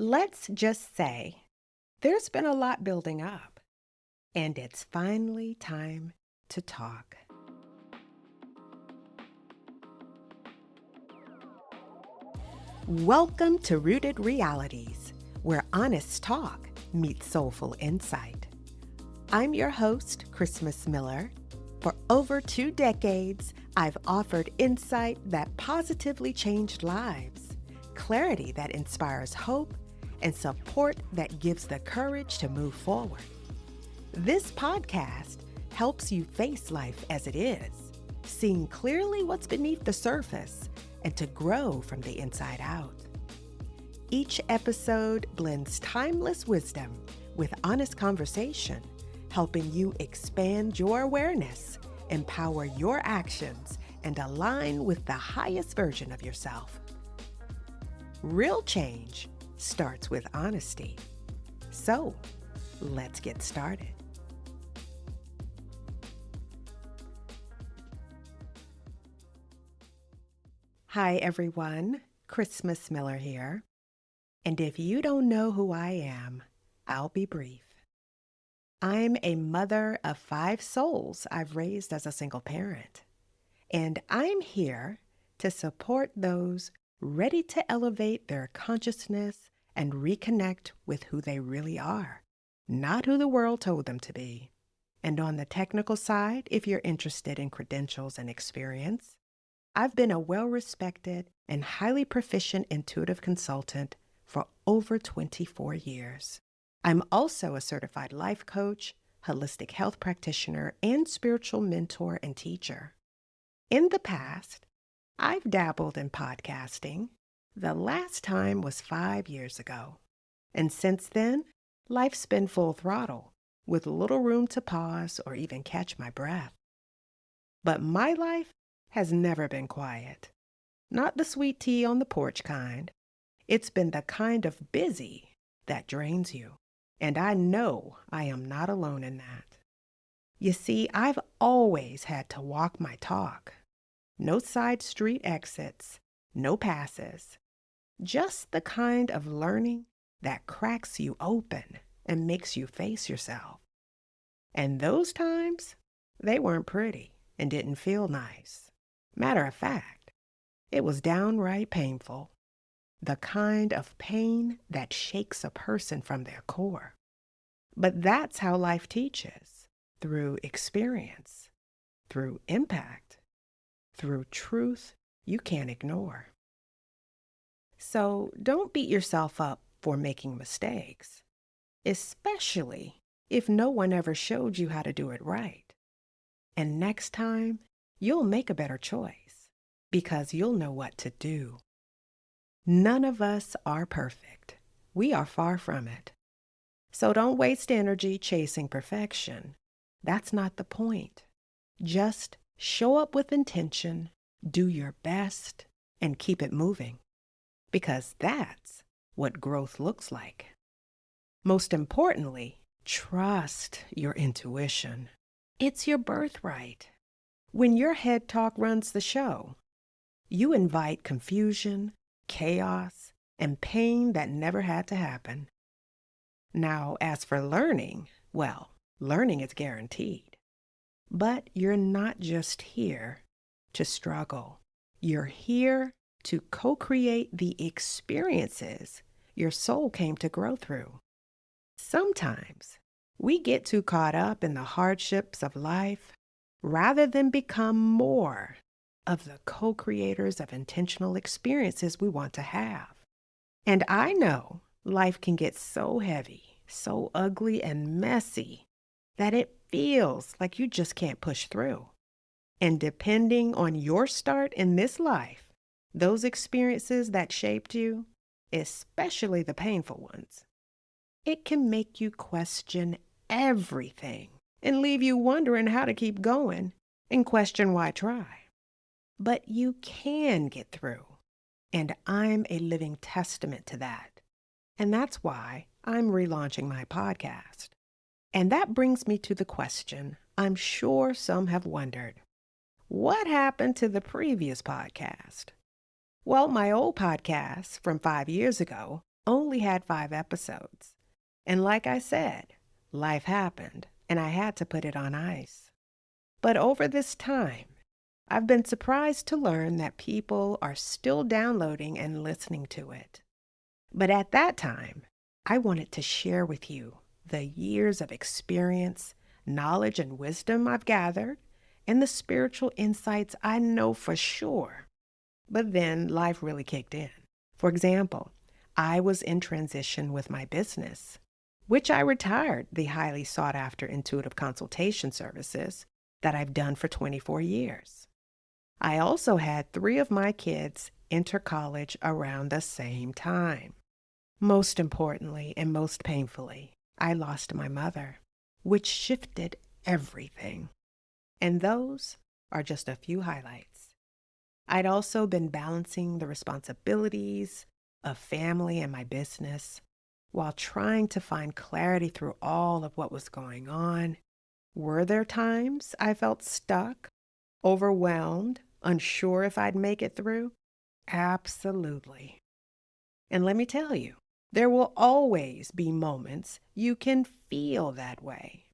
Let's just say there's been a lot building up, and it's finally time to talk. Welcome to Rooted Realities, where honest talk meets soulful insight. I'm your host, Christmas Miller. For over 2 decades, I've offered insight that positively changed lives, clarity that inspires hope, and support that gives the courage to move forward. This podcast helps you face life as it is, seeing clearly what's beneath the surface, and to grow from the inside out. Each episode blends timeless wisdom with honest conversation, helping you expand your awareness, empower your actions, and align with the highest version of yourself. Real change starts with honesty. So, let's get started. Hi everyone, Christmas Miller here. And if you don't know who I am, I'll be brief. I'm a mother of 5 souls I've raised as a single parent. And I'm here to support those ready to elevate their consciousness and reconnect with who they really are, not who the world told them to be. And on the technical side, if you're interested in credentials and experience, I've been a well-respected and highly proficient intuitive consultant for over 24 years. I'm also a certified life coach, holistic health practitioner, and spiritual mentor and teacher. In the past, I've dabbled in podcasting. The last time was 5 years ago. And since then, life's been full throttle, with little room to pause or even catch my breath. But my life has never been quiet. Not the sweet tea on the porch kind. It's been the kind of busy that drains you. And I know I am not alone in that. You see, I've always had to walk my talk. No side street exits, no passes. Just the kind of learning that cracks you open and makes you face yourself. And those times, they weren't pretty and didn't feel nice. Matter of fact, it was downright painful. The kind of pain that shakes a person from their core. But that's how life teaches, through experience, through impact, through truth you can't ignore. So don't beat yourself up for making mistakes, especially if no one ever showed you how to do it right. And next time, you'll make a better choice because you'll know what to do. None of us are perfect. We are far from it. So don't waste energy chasing perfection. That's not the point. Just show up with intention, do your best, and keep it moving. Because that's what growth looks like. Most importantly, trust your intuition. It's your birthright. When your head talk runs the show, you invite confusion, chaos, and pain that never had to happen. Now, as for learning, well, learning is guaranteed. But you're not just here to struggle. You're here to co-create the experiences your soul came to grow through. Sometimes we get too caught up in the hardships of life rather than become more of the co-creators of intentional experiences we want to have. And I know life can get so heavy, so ugly and messy that it feels like you just can't push through. And depending on your start in this life, those experiences that shaped you, especially the painful ones, it can make you question everything and leave you wondering how to keep going and question why try. But you can get through, and I'm a living testament to that. And that's why I'm relaunching my podcast. And that brings me to the question I'm sure some have wondered. What happened to the previous podcast? Well, my old podcast from 5 years ago only had 5 episodes. And like I said, life happened and I had to put it on ice. But over this time, I've been surprised to learn that people are still downloading and listening to it. But at that time, I wanted to share with you the years of experience, knowledge, and wisdom I've gathered, and the spiritual insights I know for sure. But then life really kicked in. For example, I was in transition with my business, which I retired the highly sought after intuitive consultation services that I've done for 24 years. I also had 3 of my kids enter college around the same time. Most importantly and most painfully, I lost my mother, which shifted everything. And those are just a few highlights. I'd also been balancing the responsibilities of family and my business while trying to find clarity through all of what was going on. Were there times I felt stuck, overwhelmed, unsure if I'd make it through? Absolutely. And let me tell you, there will always be moments you can feel that way.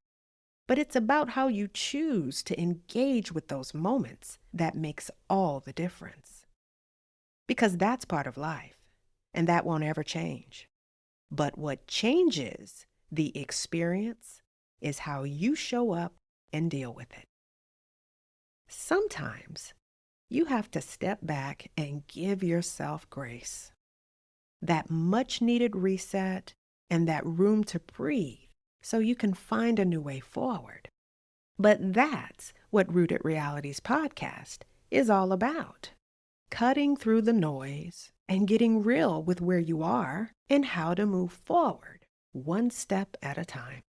But it's about how you choose to engage with those moments that makes all the difference. Because that's part of life, and that won't ever change. But what changes the experience is how you show up and deal with it. Sometimes you have to step back and give yourself grace. That much needed reset and that room to breathe so you can find a new way forward. But that's what Rooted Realities podcast is all about. Cutting through the noise and getting real with where you are and how to move forward, one step at a time.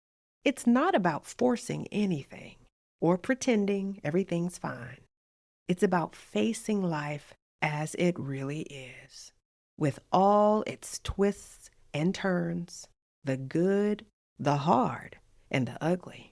It's not about forcing anything or pretending everything's fine. It's about facing life as it really is, with all its twists and turns, the good, the hard, and the ugly.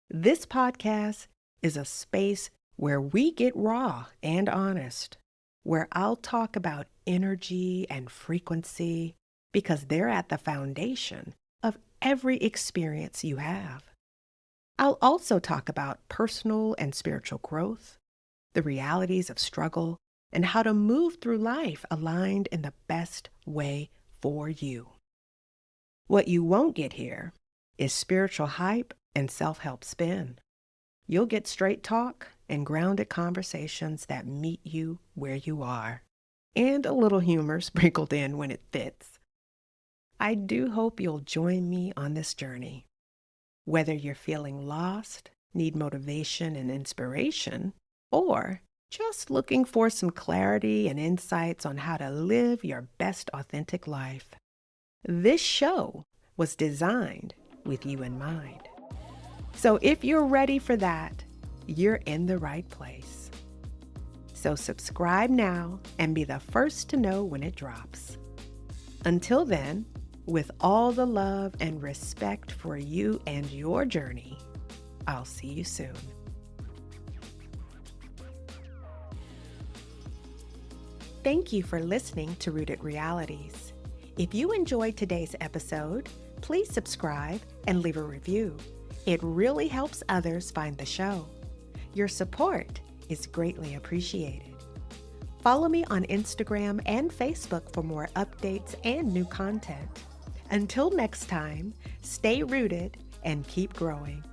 This podcast is a space where we get raw and honest, where I'll talk about energy and frequency because they're at the foundation of every experience you have. I'll also talk about personal and spiritual growth, the realities of struggle, and how to move through life aligned in the best way for you. What you won't get here is spiritual hype and self-help spin. You'll get straight talk and grounded conversations that meet you where you are, and a little humor sprinkled in when it fits. I do hope you'll join me on this journey. Whether you're feeling lost, need motivation and inspiration, or just looking for some clarity and insights on how to live your best authentic life. This show was designed with you in mind. So if you're ready for that, you're in the right place. So subscribe now and be the first to know when it drops. Until then, with all the love and respect for you and your journey, I'll see you soon. Thank you for listening to Rooted Realities. If you enjoyed today's episode, please subscribe and leave a review. It really helps others find the show. Your support is greatly appreciated. Follow me on Instagram and Facebook for more updates and new content. Until next time, stay rooted and keep growing.